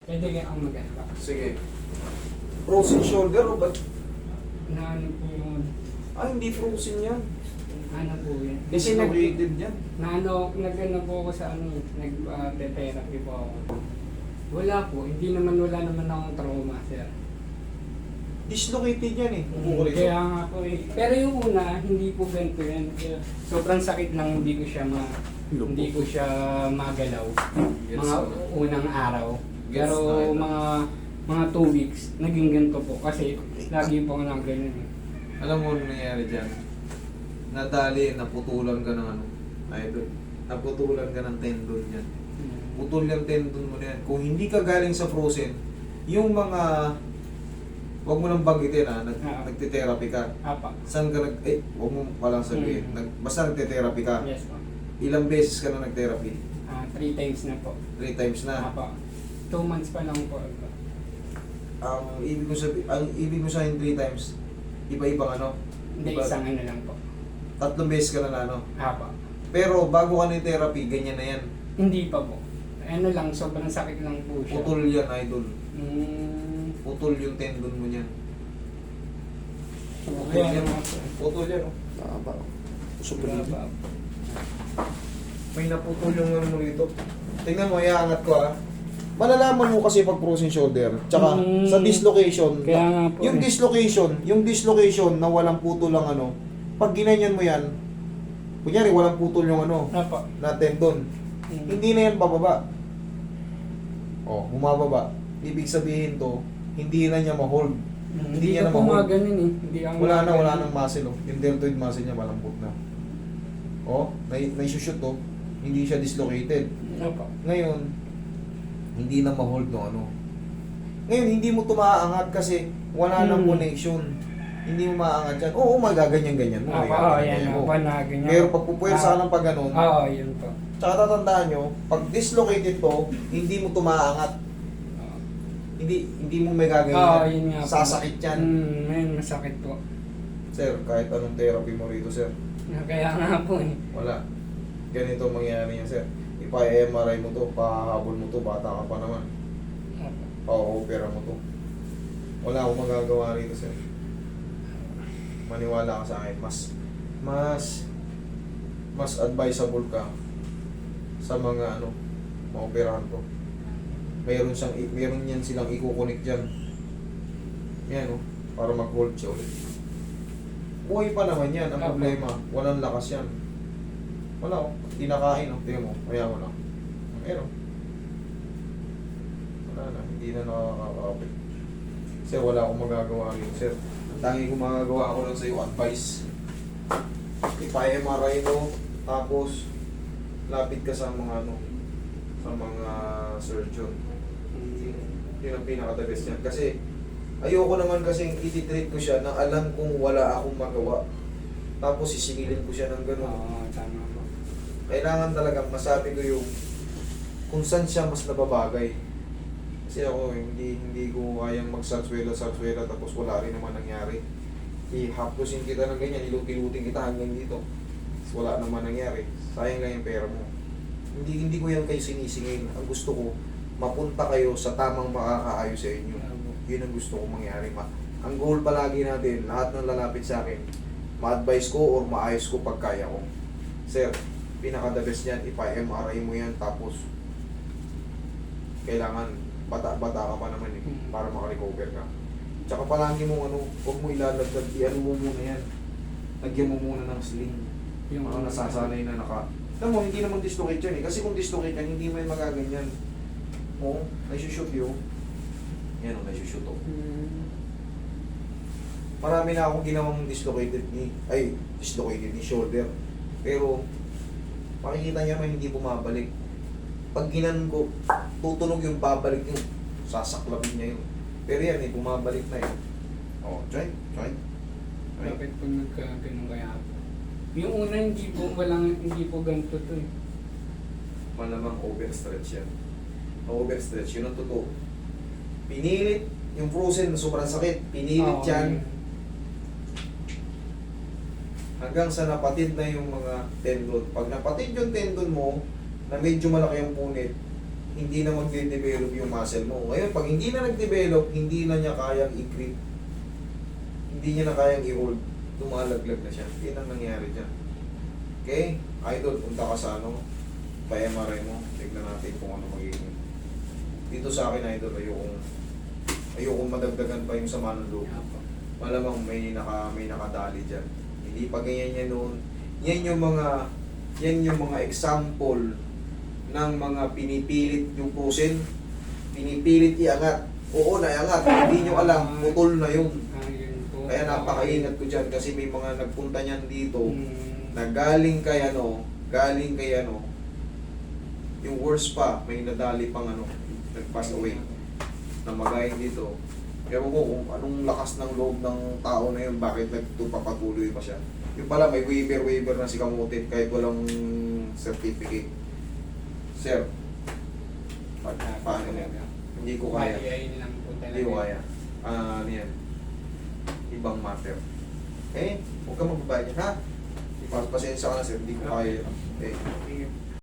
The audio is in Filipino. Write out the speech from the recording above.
Pwede kayo ang maganda. Sige. Frozen shoulder o ba't? Na ano po yung, Hindi frozen yan. ano po yan. Kasi Dislocated yan. nag-ano po ako sa ano, nag-therapy po ako. Wala po, wala naman akong trauma, sir. Dislocated yan eh. Upo ko rito. Kaya nga po eh. Pero yung una, hindi po ganito yan. Kaya sobrang sakit lang, hindi ko siya magalaw. Yes, Mga ano? unang araw. Yes, Pero na. mga 2 weeks, naging ganito po. Kasi lagi po ako nang ganun eh. Alam mo ano nangyari dyan? Nadali, naputulan ka ng ano. Idol. Naputulan ka ng tendon yan. Putol yung tendon mo na yan. Kung hindi ka galing sa frozen, yung mga... Huwag mo nang banggitin nagte-therapy ka. Apa. Saan ka huwag mo palang sabihin. Basta nagte-therapy ka. Yes po. Ilang beses ka na nag-therapy? 3 times na po. 3 times na. Apa. 2 months pa lang po. Ang ibig mo sabihin 3 times, iba-ibang ano? Hindi, isang ano lang po. 3 beses ka na ano? Apa. Pero bago ka ng therapy, ganyan na yan. Hindi pa po. Ano lang, sobrang sakit lang po siya. Putol yan, idol. Mm, Putol yung tendon mo niyan. kaya yan. nga po. Putol yan, oh. Tama. Grabe. May naputol yung ano mo rito. Tingnan mo, iaangat ko Malalaman mo kasi pag frozen shoulder. Tsaka sa dislocation, Kaya nga po. yung dislocation na walang putol ang ano, pag ginanyan mo yan, kunyari walang putol yung ano, Apa. na tendon, hindi na yan bababa. Bumababa. Ibig sabihin to, hindi na niya ma-hold. Hindi niya na ko po ma-hold. mga ganun eh. Hindi ako Wala mga ganun. nang muscle. Yung deltoid muscle niya malambot na. Naisushoot to, hindi siya dislocated. Apa. Ngayon, hindi na ma-hold no ano. Ngayon, hindi mo tumaangat kasi wala nang connection. Hindi mo maaangat yan. Oo, magaganyan-ganyan mo. Apa, Ganyan yan. mo. Apa na ganyan. Pero pag pupuwersa ka ng pag ganun, Oo, yun po. tsaka tatandaan nyo, pag dislocated to, hindi mo tumaangat. Hindi mo may Oo, gaganyan. yun nga po. Sasakit yan. Ngayon, masakit po. Sir, kahit anong therapy mo rito, sir, Kaya nga po eh. wala. Ganito mangyayari yan, sir. Ipa-MRI mo to, pahahabol mo to, bata ka pa naman. Apa. Pa-opera mo to. Wala akong magagawa rito, sir. Maniwala ka sa akin. Mas advisable ka sa mga maoperahan to. Meron yan silang i-connect dyan. Yan, para mag-hold siya ulit. Buhay pa naman yan. Ang problema, walang lakas yan. Wala, kinakain, tingnan mo, kaya mo lang. Meron. Wala na, hindi na nakakakapit. Sir, wala akong magagawa rin, sir. Ang tangi kong magagawa ko lang sa iyo, advice. Ipa-MRI mo, tapos lapit ka sa mga sa mga surgeon. Yun ang pinaka-the best yan. Kasi ayoko naman kasing iti-treat ko siya na alam kong wala akong magawa. Tapos sisingilin ko siya ng gano'n. Oo, tama po. Kailangan talagang masabi ko yung kung saan siya mas nababagay. Kasi ako, hindi ko kayang magsarsuela tapos wala rin naman nangyari. Ihaplusin kita ng ganyan, ilutin kita hanggang dito. Tapos wala naman nangyari. Sayang lang yung pera mo. Hindi ko yan kayo sinisingil. Ang gusto ko, mapunta kayo sa tamang makakaayos sa inyo. Yun ang gusto kong mangyari. Ang goal palagi natin, lahat ng lalapit sa akin, ma-advise ko or maayos ko pag kaya ko. Sir, pinaka-the best yan, ipa-MRI mo yan, tapos kailangan, bata-bata ka pa naman para makarecover ka. Tsaka palagi mong huwag mo ilalagdag, mo muna yan. Lagyan mo muna ng sling. Yung mga nasasanay na alam mo, hindi naman dislocate yan kasi kung dislocate yan, hindi mo yung magaganyan. Naisushoot yun. Yan naisushoot o. Marami na akong ginawang dislocated ni shoulder. Pero, makikita niya naman hindi bumabalik. Pag ginan ko, tutunog yung babalik yung sasaklapin niya yun. Pero yan bumabalik na yun. Try. Bakit po nagkaganon kaya po? Yung una hindi po ganito to eh. Malamang overstretch yan. Overstretch, yun ang totoo. Pinilit, yung frozen na sobrang sakit, pinilit yan. Hanggang sa napatid na yung mga tendon. Pag napatid yung tendon mo, na medyo malaki ang punit, hindi na magde-develop yung muscle mo. Ngayon, pag hindi na nag-develop, hindi na niya kayang i-grip. Hindi niya na kayang i-hold. Lumalaglag na siya. Yan ang nangyari dyan. Okay? Idol, punta ka sa ano, pa-MRI mo. Tignan natin kung ano magiging. Dito sa akin, Idol, ayokong madagdagan pa yung sama ng loob. Malamang may nakadali dyan. Hindi pa ganyan yan noon. Yan yung mga example ng mga pinipilit yung pusin, pinipilit iangat. Oo, naiangat. Hindi nyo alam, putol na yun. Yun po. Kaya napakaingat ko dyan kasi may mga nagpunta niyan dito Mm. na galing kay ano, yung worst pa, may nadali pang ano, nag-pass away na magaling dito. Ewan ko kung anong lakas ng loob ng tao na yun, bakit nagtupapatuloy pa siya. Yung pala, may waiver na si Kamutin kahit walang certificate. Sir, paano yan? Hindi ko kaya. Ayayin lang po talaga. Hindi ko kaya. Ano yan? Ibang matter. Okay? Huwag ka magbabayad, ha? Pasensya ka na, sir. Hindi ko kaya. Okay. Sige.